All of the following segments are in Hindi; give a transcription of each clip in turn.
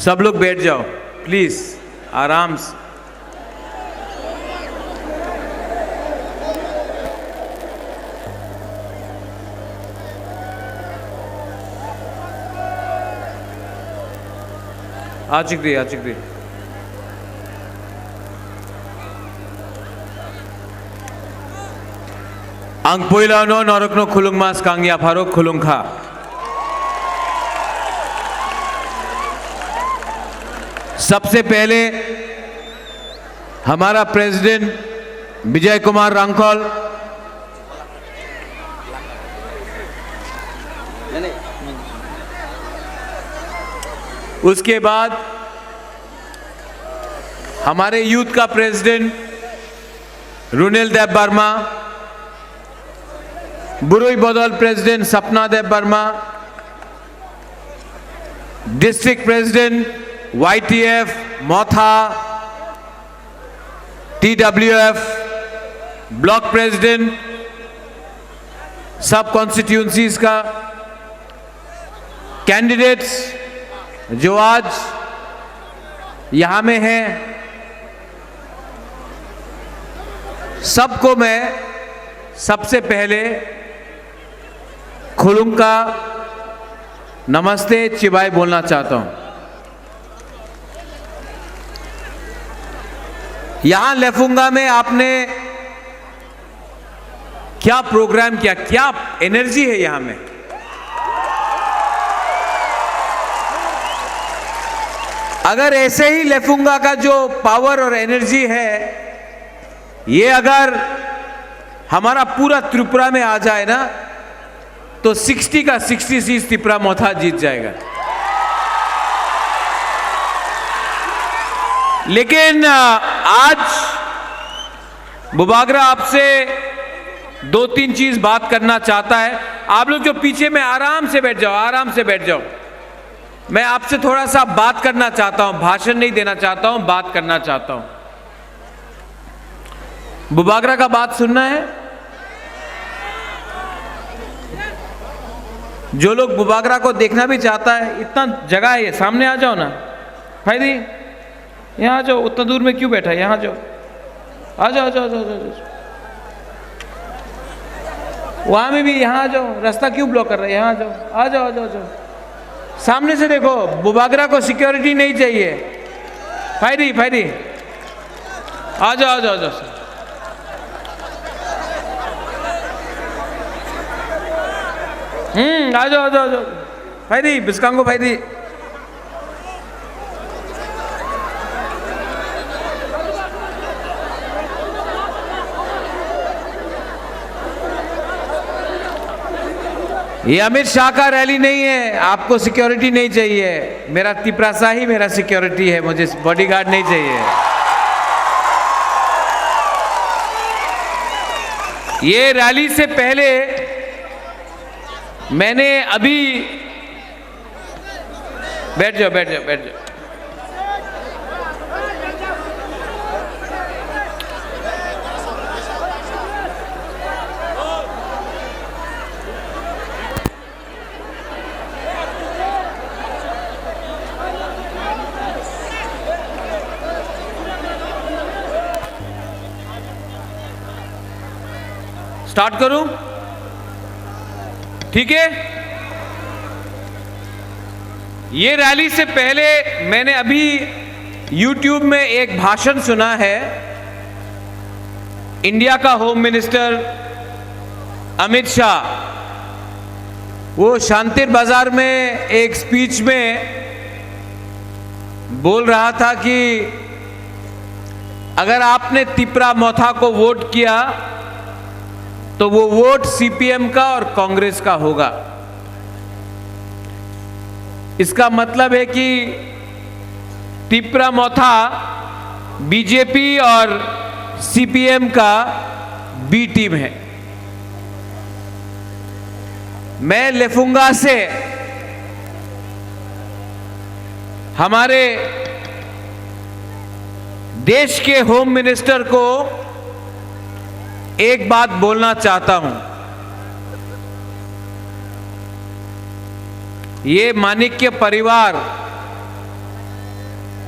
सब लोग बैठ जाओ प्लीज, आराम से। आचिक दे। Ang poilano norokno khulung mas kangya farok khulung kha। सबसे पहले हमारा प्रेसिडेंट विजय कुमार रांखल, उसके बाद हमारे यूथ का प्रेसिडेंट रुनेल देव वर्मा, बुरुई बदल प्रेसिडेंट सपना देव वर्मा, डिस्ट्रिक्ट प्रेसिडेंट YTF मोथा, TWF ब्लॉक प्रेसिडेंट सब कॉन्स्टिट्यूंसीज का कैंडिडेट्स जो आज यहां में हैं, सबको मैं सबसे पहले खुलुंग का नमस्ते चिबाई बोलना चाहता हूं। यहां लेफुंगा में आपने क्या प्रोग्राम किया, क्या एनर्जी है यहां में। अगर ऐसे ही लेफुंगा का जो पावर और एनर्जी है, ये अगर हमारा पूरा त्रिपुरा में आ जाए ना, तो 60 का 60 सीट त्रिपुरा मोथा जीत जाएगा। लेकिन आज बुबागरा आपसे 2-3 चीज बात करना चाहता है। आप लोग जो पीछे में आराम से बैठ जाओ, आराम से बैठ जाओ। मैं आपसे थोड़ा सा बात करना चाहता हूं, भाषण नहीं देना चाहता हूं, बात करना चाहता हूं। बुबागरा का बात सुनना है। जो लोग बुबागरा को देखना भी चाहता है, इतना जगह है, सामने आ जाओ ना भाई, यहाँ आ जाओ। उतना दूर में क्यों बैठा है, यहाँ जाओ, आ जाओ, आ जाओ, आ जाओ, आ जाओ। वहां में भी यहाँ आ जाओ, रास्ता क्यों ब्लॉक कर रहे हैं, यहाँ आ जाओ, आ जाओ, आ जाओ, आ जाओ। सामने से देखो, बुबागरा को सिक्योरिटी नहीं चाहिए। फायरी आ जाओ, आ जाओ, आ जाओ। आ जाओ, आ जाओ, आ जाओ। फायरी बिस्कांगो फायरी। ये अमित शाह का रैली नहीं है, आपको सिक्योरिटी नहीं चाहिए। मेरा तिपरासा ही मेरा सिक्योरिटी है, मुझे बॉडीगार्ड नहीं चाहिए। ये रैली से पहले मैंने अभी बैठ जाओ। स्टार्ट करूं, ठीक है। ये रैली से पहले मैंने अभी YouTube में एक भाषण सुना है इंडिया का होम मिनिस्टर अमित शाह। वो शांतिर बाजार में एक स्पीच में बोल रहा था कि अगर आपने त्रिपुरा मोथा को वोट किया तो वो वोट सीपीएम का और कांग्रेस का होगा। इसका मतलब है कि त्रिपुरा मोथा बीजेपी और सीपीएम का बी टीम है। मैं लेफुंगा से हमारे देश के होम मिनिस्टर को एक बात बोलना चाहता हूं। ये माणिक्य परिवार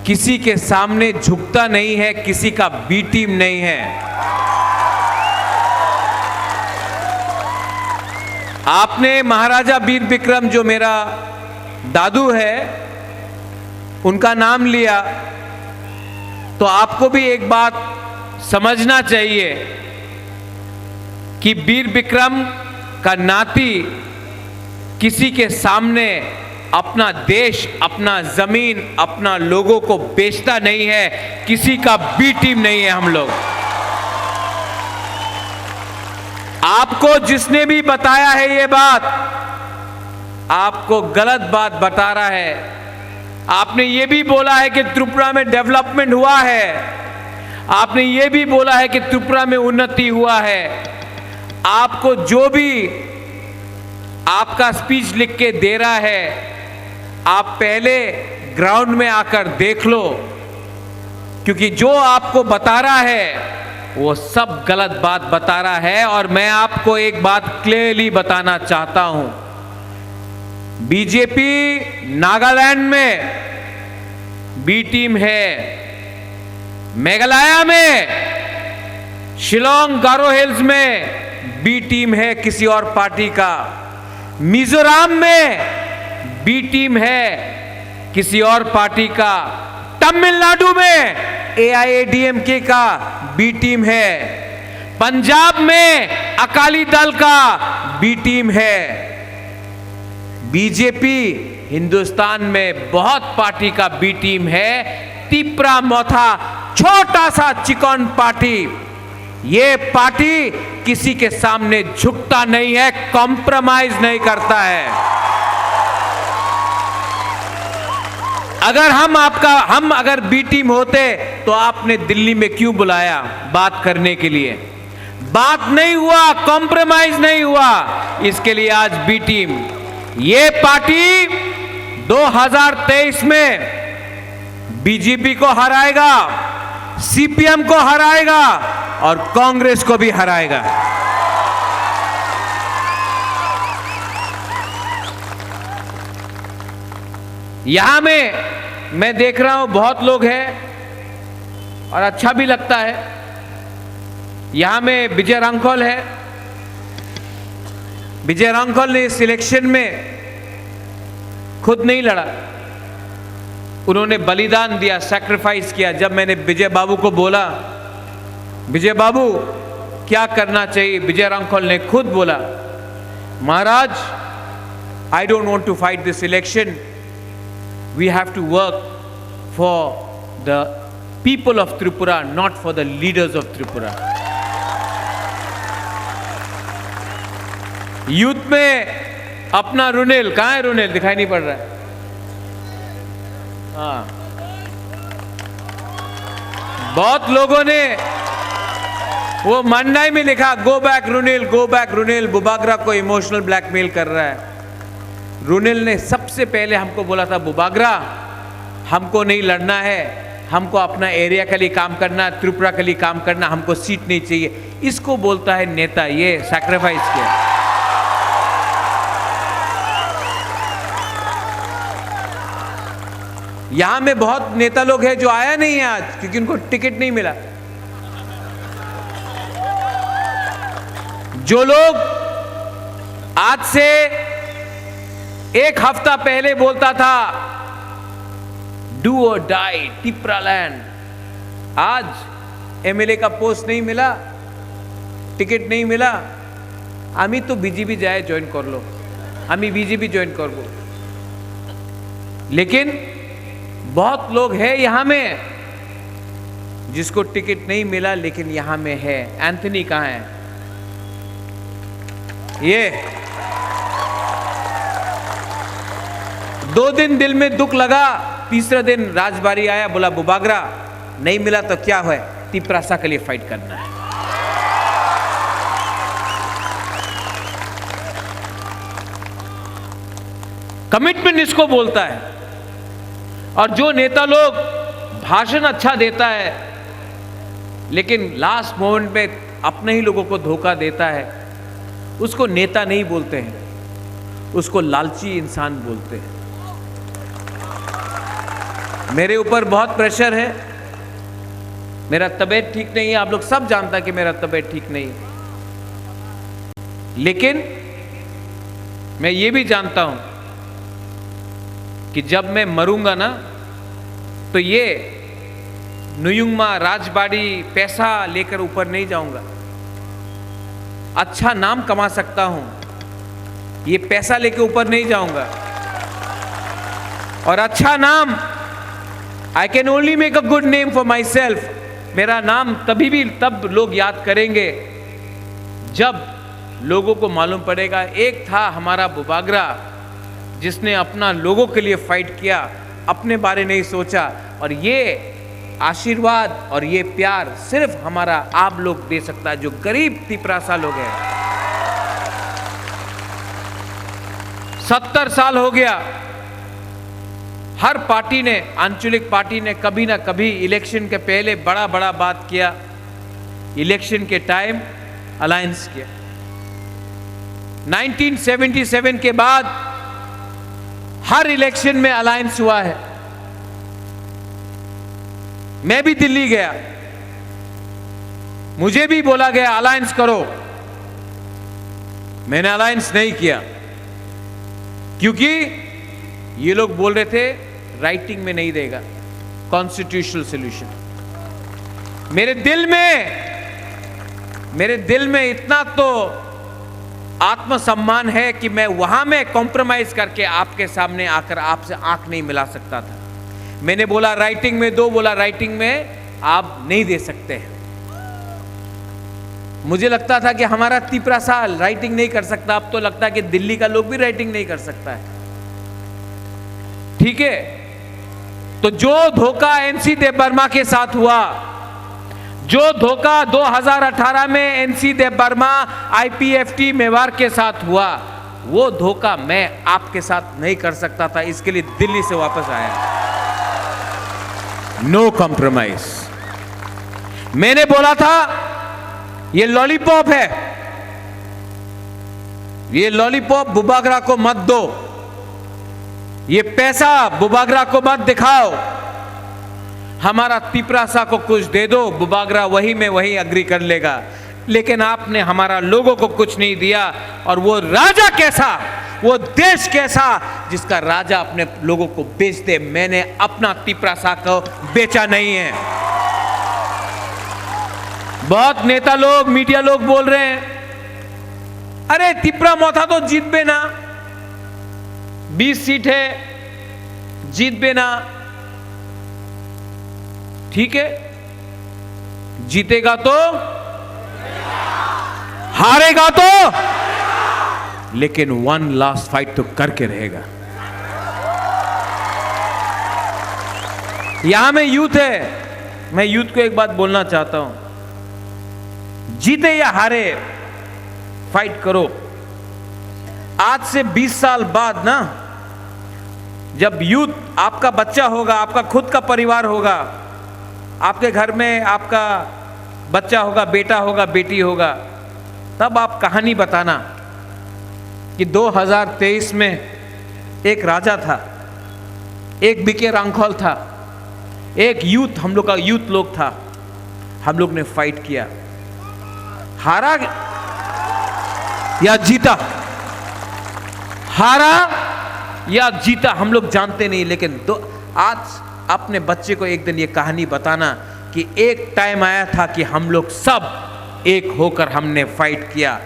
किसी के सामने झुकता नहीं है, किसी का बी टीम नहीं है। आपने महाराजा वीर विक्रम, जो मेरा दादू है, उनका नाम लिया, तो आपको भी एक बात समझना चाहिए कि वीर विक्रम का नाती किसी के सामने अपना देश, अपना जमीन, अपना लोगों को बेचता नहीं है, किसी का बी टीम नहीं है हम लोग। आपको जिसने भी बताया है ये बात, आपको गलत बात बता रहा है। आपने ये भी बोला है कि त्रिपुरा में डेवलपमेंट हुआ है, आपने ये भी बोला है कि त्रिपुरा में उन्नति हुआ है। आपको जो भी आपका स्पीच लिख के दे रहा है, आप पहले ग्राउंड में आकर देख लो, क्योंकि जो आपको बता रहा है वो सब गलत बात बता रहा है। और मैं आपको एक बात क्लियरली बताना चाहता हूं, बीजेपी नागालैंड में बी टीम है, मेघालय में, शिलोंग, गारो हिल्स में बी टीम है किसी और पार्टी का, मिजोरम में बी टीम है किसी और पार्टी का, तमिलनाडु में AIADMK का बी टीम है, पंजाब में अकाली दल का बी टीम है। बीजेपी हिंदुस्तान में बहुत पार्टी का बी टीम है। तिपरा मोथा छोटा सा चिकन पार्टी, ये पार्टी किसी के सामने झुकता नहीं है, कॉम्प्रोमाइज नहीं करता है। अगर हम अगर बी टीम होते तो आपने दिल्ली में क्यों बुलाया बात करने के लिए? बात नहीं हुआ, कॉम्प्रोमाइज नहीं हुआ, इसके लिए आज बी टीम। ये पार्टी 2023 में बीजेपी को हराएगा, CPM को हराएगा और कांग्रेस को भी हराएगा। यहां में मैं देख रहा हूं बहुत लोग हैं और अच्छा भी लगता है। यहां में विजय रांखोल है। विजय रांखोल ने इस इलेक्शन में खुद नहीं लड़ा, उन्होंने बलिदान दिया, सैक्रिफाइस किया। जब मैंने विजय बाबू को बोला, विजय बाबू क्या करना चाहिए, विजय रांखोल ने खुद बोला, महाराज, I don't want to fight this election, we have to work for the people of Tripura, not for the leaders of Tripura. Youth में अपना रुनेल, कहां है रुनेल? दिखाई नहीं पड़ रहा है। हाँ, बहुत लोगों ने वो मंडाई में लिखा, गो बैक रुनेल, गो बैक रुनेल, बुबागरा को इमोशनल ब्लैकमेल कर रहा है। रुनेल ने सबसे पहले हमको बोला था, बुबागरा हमको नहीं लड़ना है, हमको अपना एरिया के लिए काम करना, त्रिपुरा के लिए काम करना, हमको सीट नहीं चाहिए। इसको बोलता है नेता, ये सैक्रिफाइस किया। यहां में बहुत नेता लोग हैं जो आया नहीं है आज, क्योंकि उनको टिकट नहीं मिला। जो लोग आज से एक हफ्ता पहले बोलता था डू और डाई टिपरा लैंड, आज MLA का पोस्ट नहीं मिला, टिकट नहीं मिला, आमी तो बीजेपी जाए जॉइन कर लो, आमी बीजेपी जॉइन कर लो। लेकिन बहुत लोग हैं यहां में जिसको टिकट नहीं मिला, लेकिन यहां में है। एंथनी कहां है? ये 2 दिन दिल में दुख लगा, तीसरा दिन राजबारी आया, बोला बुबागरा नहीं मिला तो क्या है, तिपरासा के लिए फाइट करना है। कमिटमेंट इसको बोलता है। और जो नेता लोग भाषण अच्छा देता है लेकिन लास्ट मोमेंट में अपने ही लोगों को धोखा देता है, उसको नेता नहीं बोलते हैं, उसको लालची इंसान बोलते हैं। मेरे ऊपर बहुत प्रेशर है, मेरा तबीयत ठीक नहीं है, आप लोग सब जानता है कि मेरा तबीयत ठीक नहीं है, लेकिन मैं ये भी जानता हूं कि जब मैं मरूंगा ना तो ये नुयुंगमा राजबाड़ी पैसा लेकर ऊपर नहीं जाऊंगा, अच्छा नाम कमा सकता हूं, ये पैसा लेकर ऊपर नहीं जाऊंगा। और अच्छा नाम, I can only make a good name for my self. मेरा नाम तभी भी तब लोग याद करेंगे जब लोगों को मालूम पड़ेगा एक था हमारा बुबागरा जिसने अपना लोगों के लिए फाइट किया, अपने बारे नहीं सोचा। और ये आशीर्वाद और ये प्यार सिर्फ हमारा आप लोग दे सकता है जो गरीब तिपरासा लोग हैं। 70 साल हो गया, हर पार्टी ने, आंचलिक पार्टी ने कभी ना कभी इलेक्शन के पहले बड़ा बड़ा बात किया, इलेक्शन के टाइम अलायंस किया। 1977 के बाद हर इलेक्शन में अलायंस हुआ है। मैं भी दिल्ली गया, मुझे भी बोला गया अलायंस करो, मैंने अलायंस नहीं किया क्योंकि ये लोग बोल रहे थे राइटिंग में नहीं देगा कॉन्स्टिट्यूशनल सॉल्यूशन। मेरे दिल में इतना तो आत्मसम्मान है कि मैं वहां में कॉम्प्रोमाइज करके आपके सामने आकर आपसे आंख नहीं मिला सकता था। मैंने बोला राइटिंग में दो, बोला राइटिंग में आप नहीं दे सकते हैं। मुझे लगता था कि हमारा तिपरासा राइटिंग नहीं कर सकता, अब तो लगता है कि दिल्ली का लोग भी राइटिंग नहीं कर सकता है। ठीक है, तो जो धोखा एनसी देव वर्मा के साथ हुआ, जो धोखा 2018 में एनसी देव वर्मा आईपीएफटी मेवाड़ के साथ हुआ, वो धोखा मैं आपके साथ नहीं कर सकता था, इसके लिए दिल्ली से वापस आया। No compromise. मैंने बोला था ये लॉलीपॉप है, ये लॉलीपॉप बुबागरा को मत दो, ये पैसा बुबागरा को मत दिखाओ, हमारा तिपरासा को कुछ दे दो, बुबागरा वही में वही अग्री कर लेगा। लेकिन आपने हमारा लोगों को कुछ नहीं दिया। और वो राजा कैसा, वो देश कैसा जिसका राजा अपने लोगों को बेच दे। मैंने अपना तिपरासा को बेचा नहीं है। बहुत नेता लोग, मीडिया लोग बोल रहे हैं अरे तिपरा मोथा तो जीत बे ना, 20 सीट है, जीत बे ना। ठीक है, जीतेगा तो, हारेगा तो, लेकिन वन लास्ट फाइट तो करके रहेगा। यहां में यूथ है, मैं यूथ को एक बात बोलना चाहता हूं, जीते या हारे फाइट करो। आज से 20 साल बाद ना, जब यूथ, आपका बच्चा होगा, आपका खुद का परिवार होगा, आपके घर में आपका बच्चा होगा, बेटा होगा, बेटी होगा, तब आप कहानी बताना कि 2023 में एक राजा था, एक बीके रांखौल था, एक यूथ, हम लोग का यूथ लोग था, हम लोग ने फाइट किया, हारा या जीता, हारा या जीता हम लोग जानते नहीं। लेकिन आज अपने बच्चे को एक दिन ये कहानी बताना कि एक टाइम आया था कि हम लोग सब एक होकर हमने फाइट किया।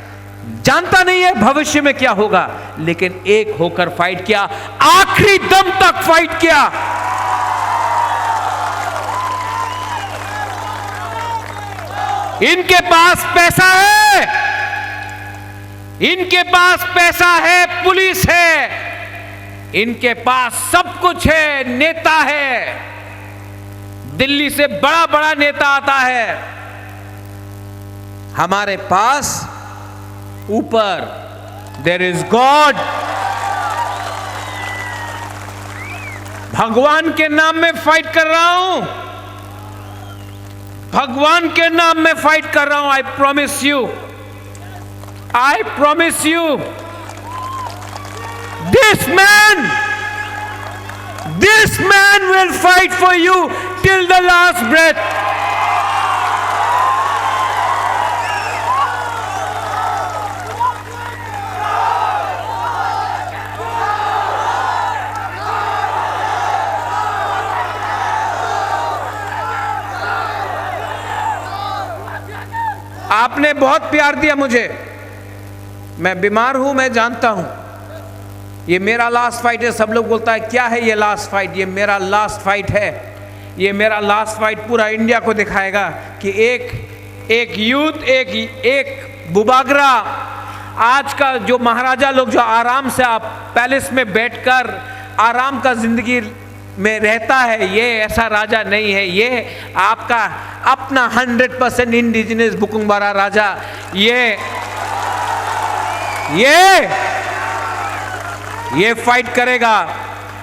जानता नहीं है भविष्य में क्या होगा, लेकिन एक होकर फाइट किया, आखिरी दम तक फाइट किया। इनके पास पैसा है, इनके पास पैसा है, पुलिस है, इनके पास सब कुछ है, नेता है, दिल्ली से बड़ा बड़ा नेता आता है। हमारे पास ऊपर देयर इज गॉड। भगवान के नाम में फाइट कर रहा हूं, भगवान के नाम में फाइट कर रहा हूं। I promise you, I promise you, This man will fight for you till the last breath. आपने बहुत प्यार दिया मुझे, मैं बीमार हूं, मैं जानता हूं। ये मेरा लास्ट फाइट है। सब लोग बोलता है क्या है ये लास्ट फाइट? ये मेरा लास्ट फाइट है। ये मेरा लास्ट फाइट पूरा इंडिया को दिखाएगा कि एक यूथ, एक बुबागरा, आज का जो महाराजा लोग जो आराम से आप पैलेस में बैठकर आराम का जिंदगी में रहता है, ये ऐसा राजा नहीं है। ये आपका अपना 100% इंडिजिनस बुकुंबारा राजा, ये फाइट करेगा।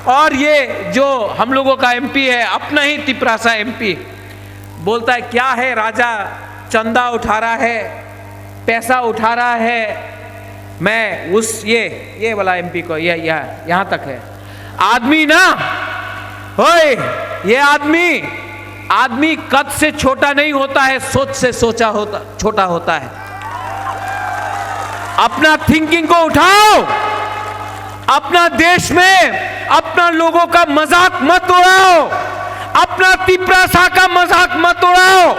और ये जो हम लोगों का एमपी है, अपना ही तिपरासा एमपी, बोलता है क्या है राजा, चंदा उठा रहा है, पैसा उठा रहा है। मैं उस ये वाला एमपी को यहां तक है आदमी ना, ओए ये आदमी कद से छोटा नहीं होता है, सोच से छोटा होता है। अपना थिंकिंग को उठाओ, अपना देश में अपना लोगों का मजाक मत उड़ाओ, अपना तिपरासा का मजाक मत उड़ाओ,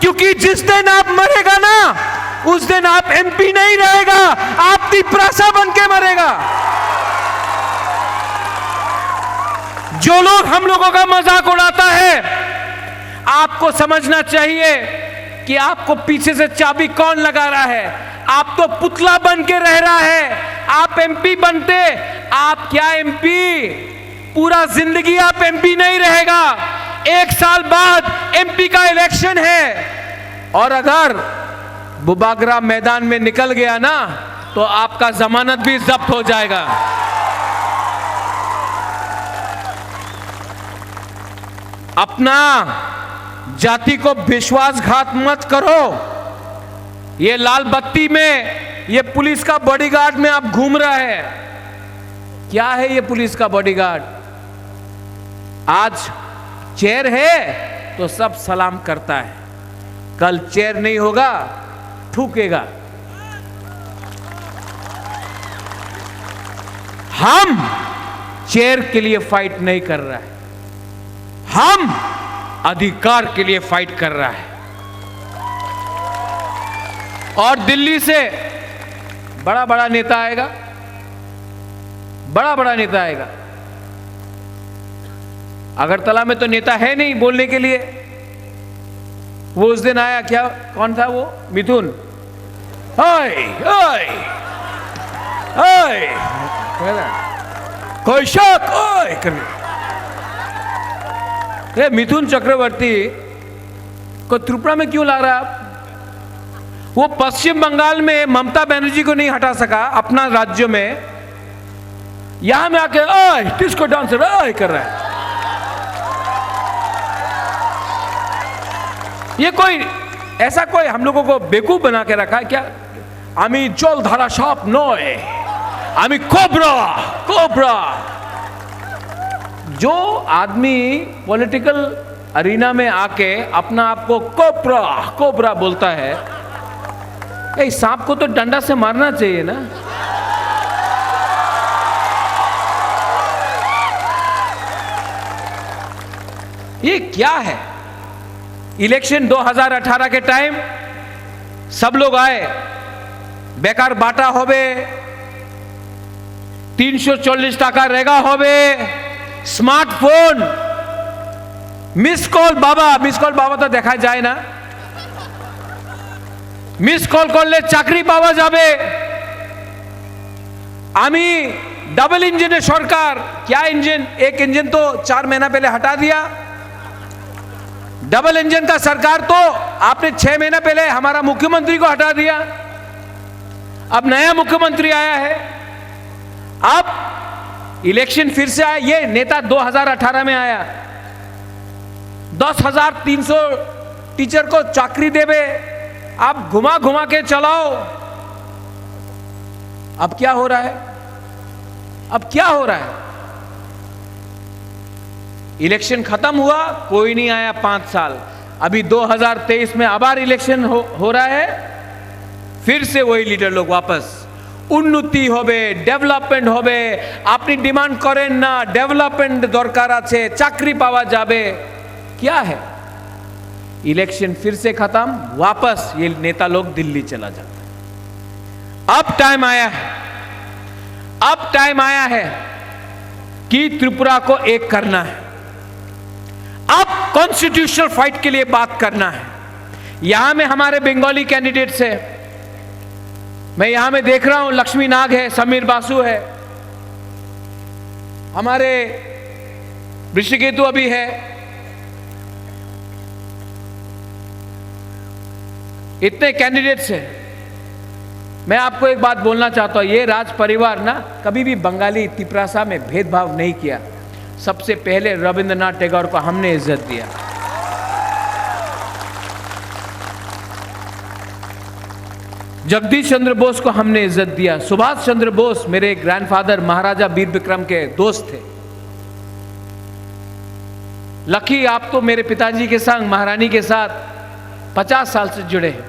क्योंकि जिस दिन आप मरेगा ना, उस दिन आप एमपी नहीं रहेगा, आप तिपरासा बन के मरेगा। जो लोग हम लोगों का मजाक उड़ाता है, आपको समझना चाहिए कि आपको पीछे से चाबी कौन लगा रहा है। आप तो पुतला बन के रह रहा है। आप एमपी बनते, आप क्या एमपी, पूरा जिंदगी आप एमपी नहीं रहेगा। 1 साल बाद एमपी का इलेक्शन है, और अगर बुबागरा मैदान में निकल गया ना, तो आपका जमानत भी जब्त हो जाएगा। अपना जाति को विश्वासघात मत करो। ये लाल बत्ती में ये पुलिस का बॉडीगार्ड में आप घूम रहा है। क्या है ये पुलिस का बॉडीगार्ड? आज चेयर है तो सब सलाम करता है, कल चेयर नहीं होगा, ठूकेगा। हम चेयर के लिए फाइट नहीं कर रहा है, हम अधिकार के लिए फाइट कर रहा है। और दिल्ली से बड़ा बड़ा नेता आएगा, बड़ा बड़ा नेता आएगा। अगरतला में तो नेता है नहीं बोलने के लिए। वो उस दिन आया, क्या कौन था वो? मिथुन। हाय हाय हाय, कोई शक ओए कर। मिथुन चक्रवर्ती को त्रिपुरा में क्यों ला रहा है आप? वो पश्चिम बंगाल में ममता बनर्जी को नहीं हटा सका अपना राज्य में, यहां में आके ओए डिस्को डांसर ओए कर रहा है। ये कोई ऐसा कोई हम लोगों को बेवकूफ बना के रखा है क्या? आमी जल धारा साप नय, आमी कोबरा। जो आदमी पॉलिटिकल अरीना में आके अपना आप को कोबरा बोलता है, इस सांप को तो डंडा से मारना चाहिए ना। ये क्या है? इलेक्शन 2018 के टाइम सब लोग आए, बेकार बाटा होबे, 340 टाका रेगा होबे, स्मार्टफोन, मिस कॉल बाबा तो देखा जाए ना, मिस कॉल करले चाकरी पावा जाबे। आमी डबल इंजन है सरकार, क्या इंजन? एक इंजन तो 4 महीना पहले हटा दिया। डबल इंजन का सरकार तो आपने 6 महीना पहले हमारा मुख्यमंत्री को हटा दिया। अब नया मुख्यमंत्री आया है, अब इलेक्शन फिर से आया। ये नेता 2018 में आया, 10,300 टीचर को चाकरी देवे, आप घुमा घुमा के चलाओ। अब क्या हो रहा है? अब क्या हो रहा है? इलेक्शन खत्म हुआ, कोई नहीं आया 5 साल। अभी 2023 में आबार इलेक्शन हो रहा है, फिर से वही लीडर लोग वापस उन्नति होबे, डेवलपमेंट होबे, अपनी डिमांड करें ना, डेवलपमेंट दरकार आछे, चाकरी पावा जाबे। क्या है, इलेक्शन फिर से खत्म, वापस ये नेता लोग दिल्ली चला जाता। अब टाइम आया है, अब टाइम आया है कि त्रिपुरा को एक करना है। अब कॉन्स्टिट्यूशनल फाइट के लिए बात करना है। यहां में हमारे बंगाली कैंडिडेट्स है, मैं यहां में देख रहा हूं, लक्ष्मी नाग है, समीर बासु है, हमारे ऋषिकेतु अभी है, इतने कैंडिडेट्स हैं। मैं आपको एक बात बोलना चाहता हूं, ये राज परिवार ना कभी भी बंगाली तिपरासा में भेदभाव नहीं किया। सबसे पहले रविंद्रनाथ टैगोर को हमने इज्जत दिया, जगदीश चंद्र बोस को हमने इज्जत दिया, सुभाष चंद्र बोस मेरे ग्रैंडफादर महाराजा वीर विक्रम के दोस्त थे। लकी, आप तो मेरे पिताजी के संग महारानी के साथ 50 साल से जुड़े हैं।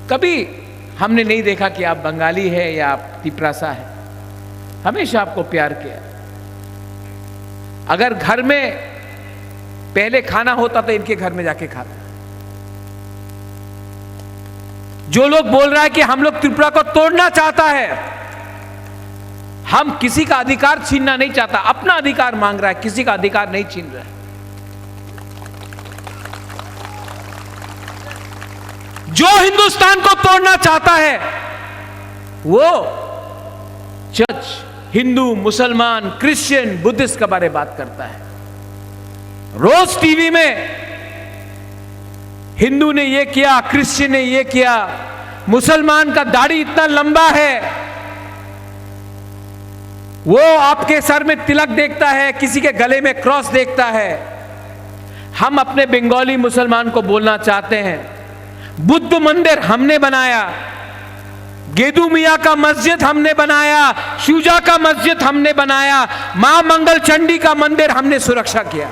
कभी हमने नहीं देखा कि आप बंगाली है या आप तिपरासा है, हमेशा आपको प्यार किया। अगर घर में पहले खाना होता तो इनके घर में जाके खाता। जो लोग बोल रहा है कि हम लोग त्रिपुरा को तोड़ना चाहता है, हम किसी का अधिकार छीनना नहीं चाहता, अपना अधिकार मांग रहा है, किसी का अधिकार नहीं छीन रहा है। जो हिंदुस्तान को तोड़ना चाहता है वो चर्च, हिंदू, मुसलमान, क्रिश्चियन, बुद्धिस्ट के बारे में बात करता है। रोज टीवी में हिंदू ने ये किया, क्रिश्चियन ने ये किया, मुसलमान का दाढ़ी इतना लंबा है, वो आपके सर में तिलक देखता है, किसी के गले में क्रॉस देखता है। हम अपने बंगाली मुसलमान को बोलना चाहते हैं, बुद्ध मंदिर हमने बनाया, गेदू मिया का मस्जिद हमने बनाया, शुजा का मस्जिद हमने बनाया, मां मंगल चंडी का मंदिर हमने सुरक्षा किया,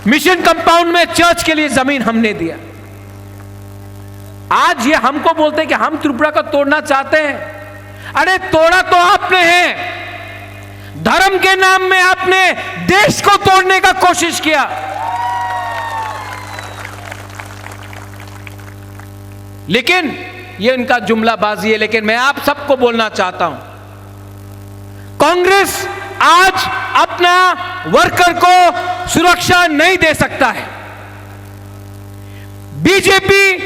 मिशन कंपाउंड में चर्च के लिए जमीन हमने दिया। आज ये हमको बोलते हैं कि हम त्रिपुरा को तोड़ना चाहते हैं। अरे तोड़ा तो आपने है, धर्म के नाम में आपने देश को तोड़ने का कोशिश किया। लेकिन ये इनका जुमलाबाजी है। लेकिन मैं आप सबको बोलना चाहता हूं, कांग्रेस आज अपना वर्कर को सुरक्षा नहीं दे सकता है। बीजेपी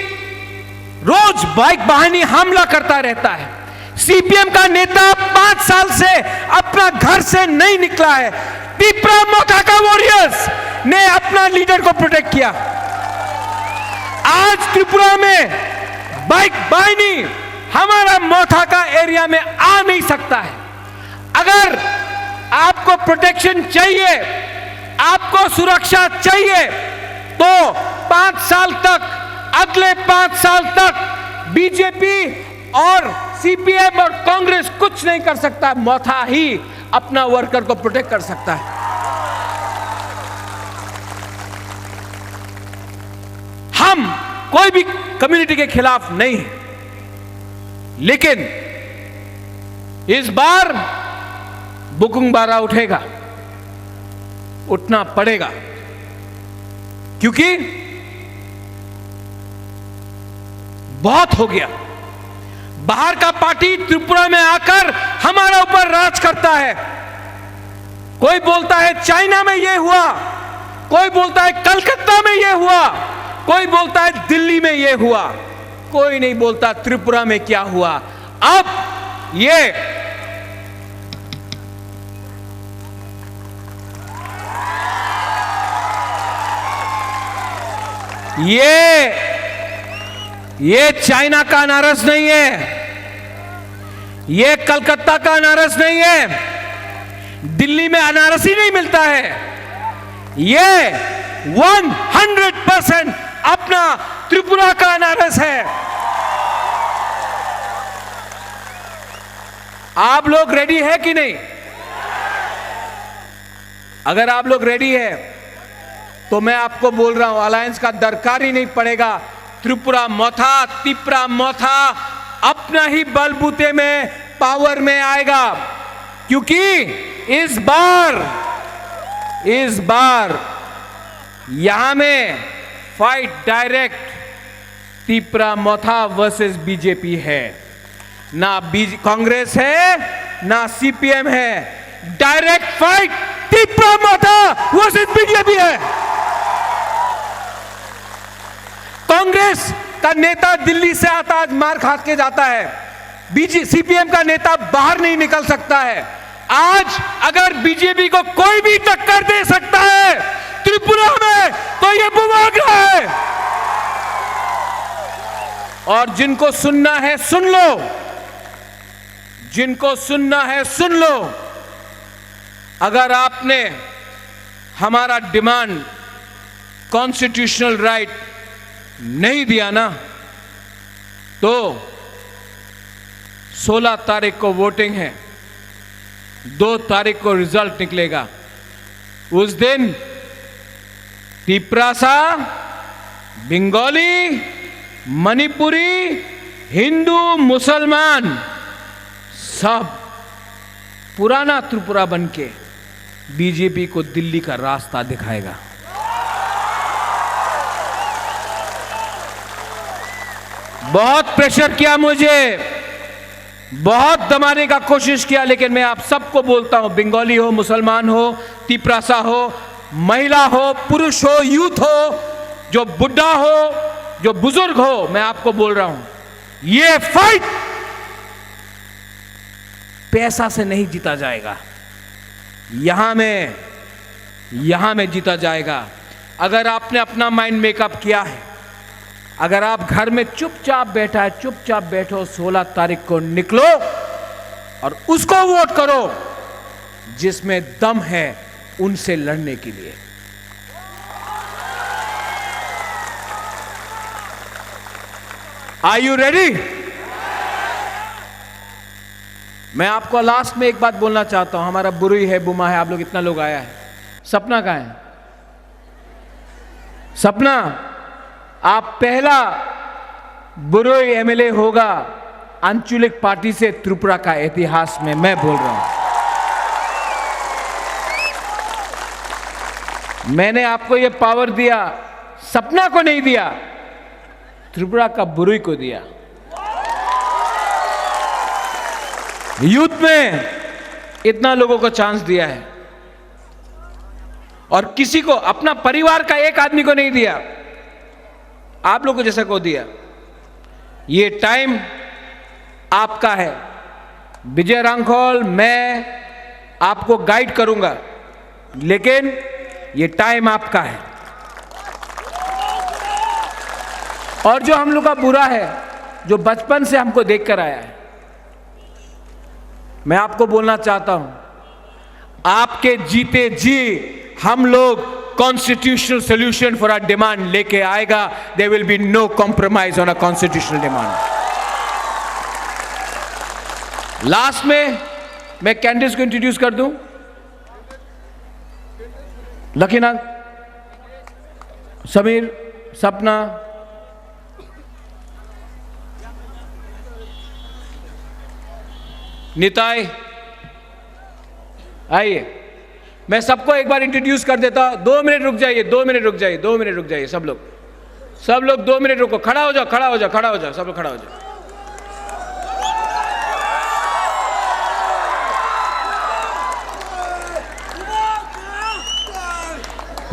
रोज बाइक वाहनी हमला करता रहता है। सीपीएम का नेता 5 साल से अपना घर से नहीं निकला है। त्रिपुरा मोथा का वॉरियर्स ने अपना लीडर को प्रोटेक्ट किया। आज त्रिपुरा में बाइक वाहनी हमारा मोथा का एरिया में आ नहीं सकता है। अगर आपको प्रोटेक्शन चाहिए, आपको सुरक्षा चाहिए, तो 5 साल तक, अगले 5 साल तक बीजेपी और सीपीएम और कांग्रेस कुछ नहीं कर सकता। मोथा ही अपना वर्कर को प्रोटेक्ट कर सकता है। हम कोई भी कम्युनिटी के खिलाफ नहीं है, लेकिन इस बार बुकुंगबारा उठेगा, उठना पड़ेगा, क्योंकि बहुत हो गया। बाहर का पार्टी त्रिपुरा में आकर हमारा ऊपर राज करता है। कोई बोलता है चाइना में यह हुआ, कोई बोलता है कलकत्ता में यह हुआ, कोई बोलता है दिल्ली में यह हुआ, कोई नहीं बोलता त्रिपुरा में क्या हुआ। अब ये चाइना का अनारस नहीं है, ये कलकत्ता का अनारस नहीं है, दिल्ली में अनारस ही नहीं मिलता है। ये 100% अपना त्रिपुरा का अनारस है। आप लोग रेडी है कि नहीं? अगर आप लोग रेडी है तो मैं आपको बोल रहा हूं, अलायंस का दरकार ही नहीं पड़ेगा। त्रिपुरा मौथा, तिपरा मौथा अपना ही बलबूते में पावर में आएगा, क्योंकि इस बार यहां में fight direct Tipra Motha versus BJP है, ना कांग्रेस है ना सीपीएम है। Direct fight Tipra Motha versus BJP है। कांग्रेस का नेता दिल्ली से आता आज मार खा के जाता है, सीपीएम का नेता बाहर नहीं निकल सकता है। आज अगर बीजेपी को कोई भी टक्कर दे सकता है त्रिपुरा में तो ये बुमाग्रा है। और जिनको सुनना है सुन लो, जिनको सुनना है सुन लो। अगर आपने हमारा डिमांड कॉन्स्टिट्यूशनल राइट नहीं दिया ना, तो 16 तारीख को वोटिंग है, 2 तारीख को रिजल्ट निकलेगा। उस दिन तिपरासा, बंगाली, मणिपुरी, हिंदू, मुसलमान सब पुराना त्रिपुरा बनके बीजेपी को दिल्ली का रास्ता दिखाएगा। बहुत प्रेशर किया मुझे, बहुत दबाने का कोशिश किया, लेकिन मैं आप सबको बोलता हूं, बंगाली हो, मुसलमान हो, तिपरासा हो, महिला हो, पुरुष हो, यूथ हो, जो बुढ़ा हो, जो बुजुर्ग हो, मैं आपको बोल रहा हूं, ये फाइट पैसा से नहीं जीता जाएगा, यहां में जीता जाएगा। अगर आपने अपना माइंड मेकअप किया है, अगर आप घर में चुपचाप बैठा है, चुपचाप बैठो, 16 तारीख को निकलो और उसको वोट करो जिसमें दम है उनसे लड़ने के लिए। Are you ready? मैं आपको लास्ट में एक बात बोलना चाहता हूं। हमारा बुरुई है, बुमा है, आप लोग इतना लोग आया है। सपना कहां है? सपना, आप पहला बुरुई एमएलए होगा आंचलिक पार्टी से त्रिपुरा का इतिहास में, मैं बोल रहा हूं। मैंने आपको यह पावर दिया, सपना को नहीं दिया, त्रिपुरा का बुरुई को दिया। यूथ में इतना लोगों को चांस दिया है और किसी को, अपना परिवार का एक आदमी को नहीं दिया, आप लोगों को जैसा को दिया। ये टाइम आपका है। विजय रांखोल, मैं आपको गाइड करूंगा, लेकिन ये टाइम आपका है। और जो हम लोग का बुरा है, जो बचपन से हमको देखकर आया है, मैं आपको बोलना चाहता हूं, आपके जीते जी हम लोग constitutional solution for our demand लेके आएगा। There will be no compromise on a constitutional demand. Last में मैं कैंडिडेट्स को इंट्रोड्यूस कर दूं। लकीनाथ, समीर, सपना, निताई, आइए। मैं सबको एक बार इंट्रोड्यूस कर देता हूं। 2 मिनट रुक जाइए, 2 मिनट रुक जाइए, 2 मिनट रुक जाइए। सब लोग 2 मिनट रुको। खड़ा हो जाओ, खड़ा हो जाओ, खड़ा हो जाओ, सब लोग खड़ा हो जाओ।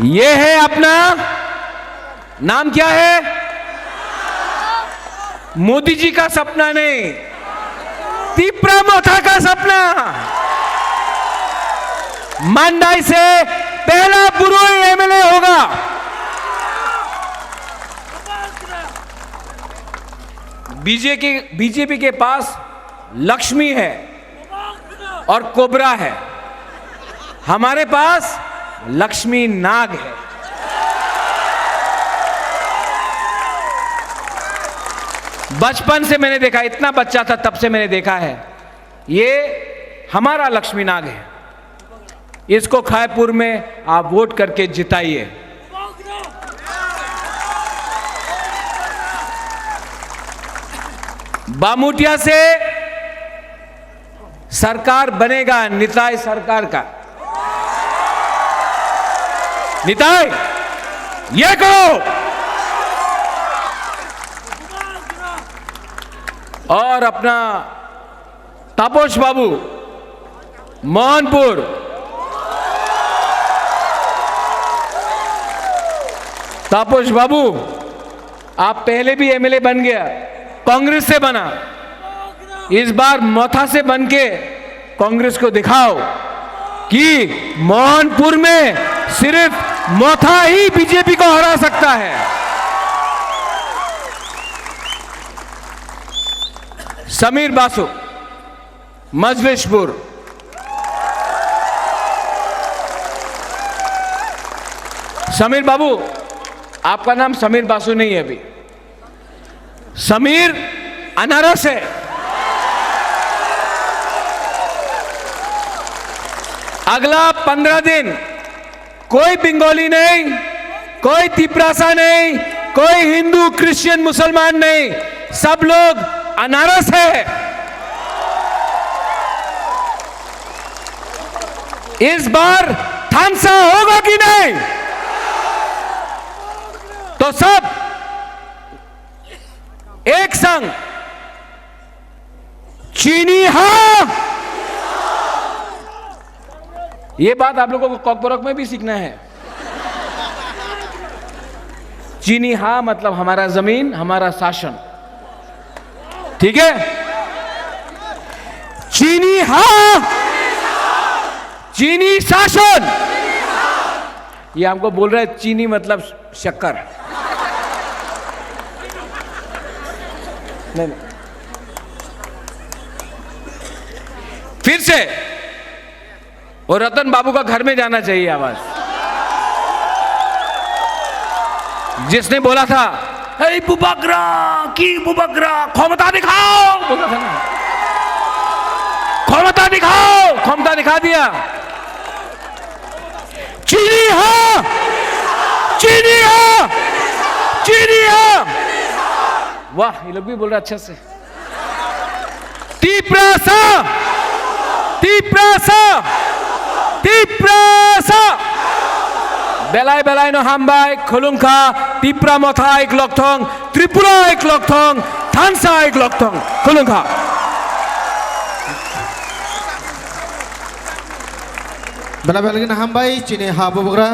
ये है अपना नाम, क्या है? मोदी जी का सपना नहीं, तिपरा मौथा का सपना। मंडाई से पहला बुरुई एमएलए होगा। बीजेपी के पास लक्ष्मी है और कोबरा है, हमारे पास लक्ष्मी नाग है। बचपन से मैंने देखा, इतना बच्चा था तब से मैंने देखा है, ये हमारा लक्ष्मी नाग है। इसको खायपुर में आप वोट करके जिताइए। बामुटिया से सरकार बनेगा निताई सरकार का। निताई ये करो। और अपना तापस बाबू मोहनपुर, तापस बाबू आप पहले भी एमएलए बन गया, कांग्रेस से बना, इस बार मोथा से बन के कांग्रेस को दिखाओ कि मोहनपुर में सिर्फ मोथा ही बीजेपी को हरा सकता है। समीर बासु मजलिसपुर, समीर बाबू आपका नाम समीर बासु नहीं है, अभी समीर अनारस है। अगला 15 दिन कोई बंगाली नहीं, कोई तिपरासा नहीं, कोई हिंदू क्रिश्चियन मुसलमान नहीं, सब लोग अनारस है। इस बार थानसा होगा कि नहीं? तो सब एक संग चीनी हाँ। ये बात आप लोगों को कॉकबोरक में भी सीखना है। चीनी हाँ मतलब हमारा जमीन, हमारा शासन, ठीक है? चीनी हाँ, चीनी शासन। ये हमको बोल रहे हैं चीनी मतलब शक्कर। नहीं। फिर से और रतन बाबू का घर में जाना चाहिए आवाज, जिसने बोला था अरे बुबकरा की बुबकरा, क्षमता दिखाओ, बोला था ना, क्षमता दिखाओ, क्षमता दिखा दिया। चीनी हाँ, चीनी हाँ, चीनी हाँ। वाह, ये लोग भी बोल रहे अच्छे से। तिपरासा, तिपरासा, तिपरासा, बेलाय बेलाय नो हामबाय, खुलुंखा, तिपरा मोथा एक लकथंग, त्रिपुरा एक लकथंग, थानसा एक लकथंग, खुलुंखा। बेला बेला ना हामबाय, चीनी हाँ बुबकरा।